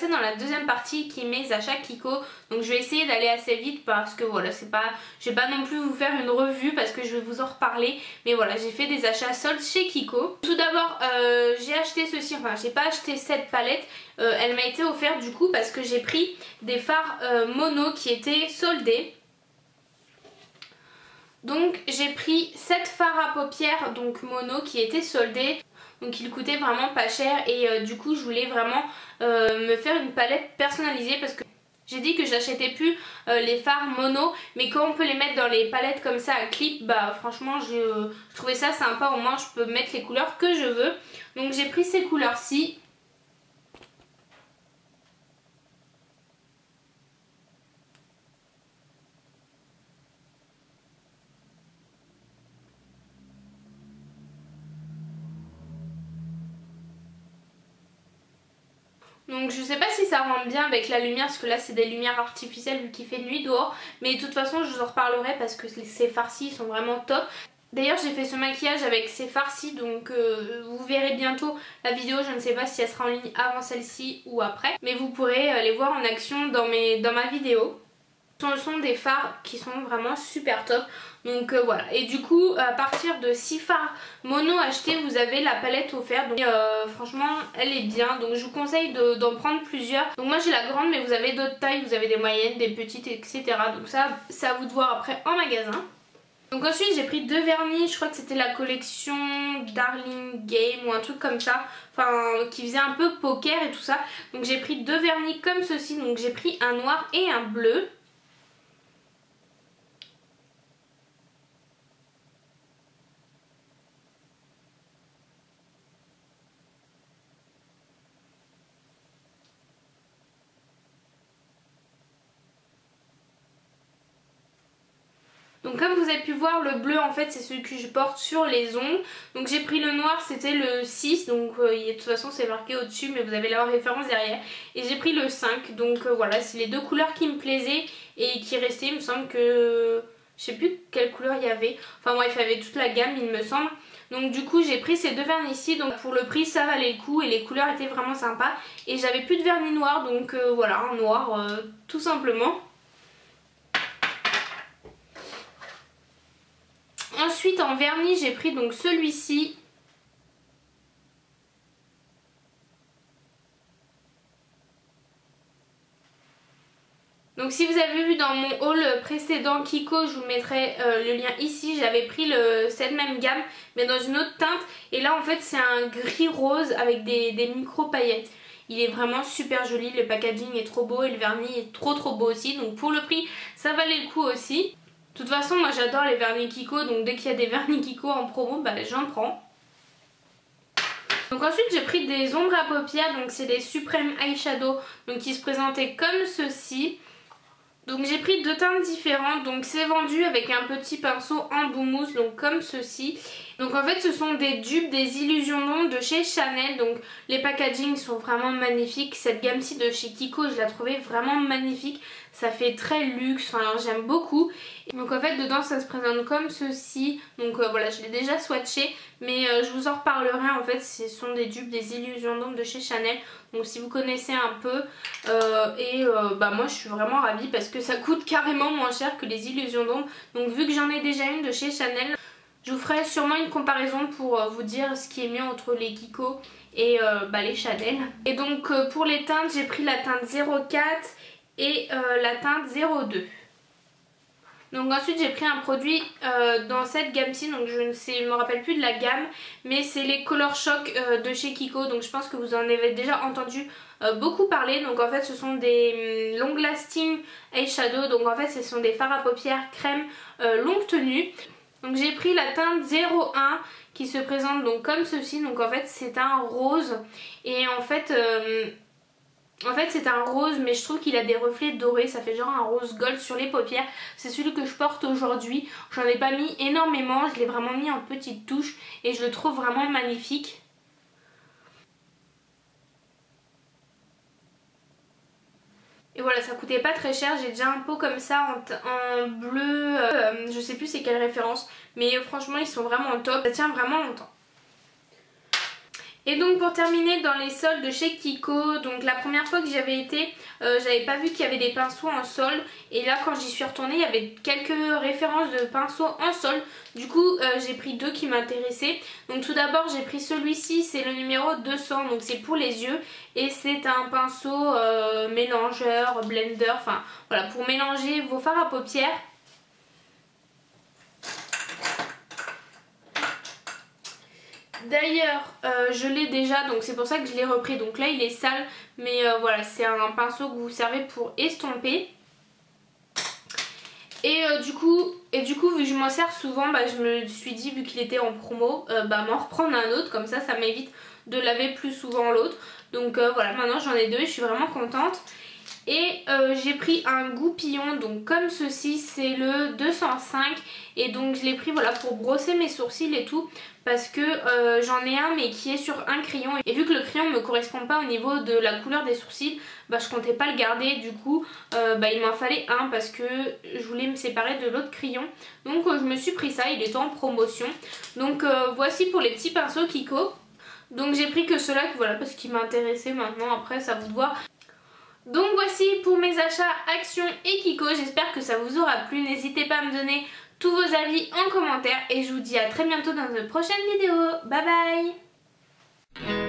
passer dans la deuxième partie qui est mes achats Kiko. Donc je vais essayer d'aller assez vite parce que voilà, je vais pas non plus vous faire une revue parce que je vais vous en reparler. Mais voilà, j'ai fait des achats soldes chez Kiko. Tout d'abord, j'ai acheté ceci, enfin j'ai pas acheté cette palette. Elle m'a été offerte du coup parce que j'ai pris des fards mono qui étaient soldés. Donc j'ai pris 7 fards à paupières donc mono qui étaient soldés. Donc ils coûtaient vraiment pas cher et du coup je voulais vraiment me faire une palette personnalisée parce que j'ai dit que j'achetais plus les fards mono, mais quand on peut les mettre dans les palettes comme ça à clip, bah franchement je trouvais ça sympa, au moins je peux mettre les couleurs que je veux. Donc j'ai pris ces couleurs-ci. Donc je sais pas si ça rend bien avec la lumière parce que là c'est des lumières artificielles vu qu'il fait nuit dehors. Mais de toute façon je vous en reparlerai parce que ces farcis sont vraiment top. D'ailleurs j'ai fait ce maquillage avec ces farcis donc vous verrez bientôt la vidéo. Je ne sais pas si elle sera en ligne avant celle-ci ou après. Mais vous pourrez les voir en action dans ma vidéo. Ce sont des fards qui sont vraiment super top. Donc voilà, et du coup à partir de 6 fards mono achetés vous avez la palette offerte. Donc franchement elle est bien, donc je vous conseille d'en prendre plusieurs. Donc moi j'ai la grande mais vous avez d'autres tailles, vous avez des moyennes, des petites etc. Donc ça c'est à vous de voir après en magasin. Donc ensuite j'ai pris 2 vernis, je crois que c'était la collection Darling Game ou un truc comme ça, enfin qui faisait un peu poker et tout ça. Donc j'ai pris 2 vernis comme ceci, donc j'ai pris un noir et un bleu. Donc comme vous avez pu voir, le bleu en fait c'est celui que je porte sur les ongles. Donc j'ai pris le noir, c'était le 6, donc de toute façon c'est marqué au dessus mais vous avez la référence derrière. Et j'ai pris le 5, donc voilà, c'est les deux couleurs qui me plaisaient et qui restaient. Il me semble que je sais plus quelle couleur il y avait. Enfin bref, il y avait toute la gamme il me semble. Donc du coup j'ai pris ces deux vernis-ci, donc pour le prix ça valait le coup et les couleurs étaient vraiment sympas. Et j'avais plus de vernis noir, donc voilà, un noir tout simplement. Ensuite en vernis j'ai pris donc celui-ci. Donc si vous avez vu dans mon haul précédent Kiko, je vous mettrai le lien ici. J'avais pris cette même gamme mais dans une autre teinte. Et là en fait c'est un gris rose avec des micro paillettes. Il est vraiment super joli, le packaging est trop beau et le vernis est trop beau aussi. Donc pour le prix ça valait le coup aussi. De toute façon moi j'adore les vernis Kiko, donc dès qu'il y a des vernis Kiko en promo, bah j'en prends. Donc ensuite j'ai pris des ombres à paupières, donc c'est des Supreme Eyeshadow, donc qui se présentaient comme ceci. Donc j'ai pris deux teintes différentes, donc c'est vendu avec un petit pinceau en bout mousse, donc comme ceci. Donc en fait ce sont des dupes des illusions d'ombre de chez Chanel, donc les packagings sont vraiment magnifiques. Cette gamme-ci de chez Kiko je la trouvais vraiment magnifique, ça fait très luxe, enfin j'aime beaucoup. Donc en fait dedans ça se présente comme ceci, donc voilà je l'ai déjà swatché mais je vous en reparlerai. En fait ce sont des dupes des illusions d'ombre de chez Chanel, donc si vous connaissez un peu bah moi je suis vraiment ravie parce que ça coûte carrément moins cher que les illusions d'ombre. Donc vu que j'en ai déjà une de chez Chanel, je vous ferai sûrement une comparaison pour vous dire ce qui est mieux entre les Kiko et les Chanel. Et donc pour les teintes j'ai pris la teinte 04 et la teinte 02. Donc ensuite j'ai pris un produit dans cette gamme-ci, donc je ne me rappelle plus de la gamme, mais c'est les Color Shock de chez Kiko, donc je pense que vous en avez déjà entendu beaucoup parler. Donc en fait ce sont des long lasting eyeshadow, donc en fait ce sont des fards à paupières crème longue tenue. Donc j'ai pris la teinte 01 qui se présente donc comme ceci, donc en fait c'est un rose et en fait c'est un rose mais je trouve qu'il a des reflets dorés, ça fait genre un rose gold sur les paupières. C'est celui que je porte aujourd'hui, j'en ai pas mis énormément, je l'ai vraiment mis en petite touche et je le trouve vraiment magnifique. Et voilà, ça coûtait pas très cher, j'ai déjà un pot comme ça en bleu, je sais plus c'est quelle référence, mais franchement ils sont vraiment top, ça tient vraiment longtemps. Et donc pour terminer dans les soldes chez Kiko, donc la première fois que j'avais été, j'avais pas vu qu'il y avait des pinceaux en solde. Et là quand j'y suis retournée, il y avait quelques références de pinceaux en solde. Du coup j'ai pris deux qui m'intéressaient. Donc tout d'abord j'ai pris celui-ci, c'est le numéro 200, donc c'est pour les yeux. Et c'est un pinceau mélangeur, blender, enfin voilà, pour mélanger vos fards à paupières. D'ailleurs je l'ai déjà, donc c'est pour ça que je l'ai repris. Donc là il est sale, mais voilà, c'est un pinceau que vous servez pour estomper. Et du coup vu que je m'en sers souvent, je me suis dit, vu qu'il était en promo, m'en reprendre un autre, comme ça m'évite de laver plus souvent l'autre. Donc voilà, maintenant j'en ai deux et je suis vraiment contente. Et j'ai pris un goupillon, donc comme ceci, c'est le 205. Et donc je l'ai pris voilà pour brosser mes sourcils et tout, parce que j'en ai un mais qui est sur un crayon. Et vu que le crayon me correspond pas au niveau de la couleur des sourcils, je comptais pas le garder. Du coup il m'en fallait un parce que je voulais me séparer de l'autre crayon. Donc je me suis pris ça, il était en promotion. Donc voici pour les petits pinceaux Kiko. Donc j'ai pris que ceux-là, voilà, parce qu'ils m'intéressaient. Maintenant après ça vous de voir. Donc voici pour mes achats Action et Kiko, j'espère que ça vous aura plu. N'hésitez pas à me donner tous vos avis en commentaire et je vous dis à très bientôt dans une prochaine vidéo. Bye bye.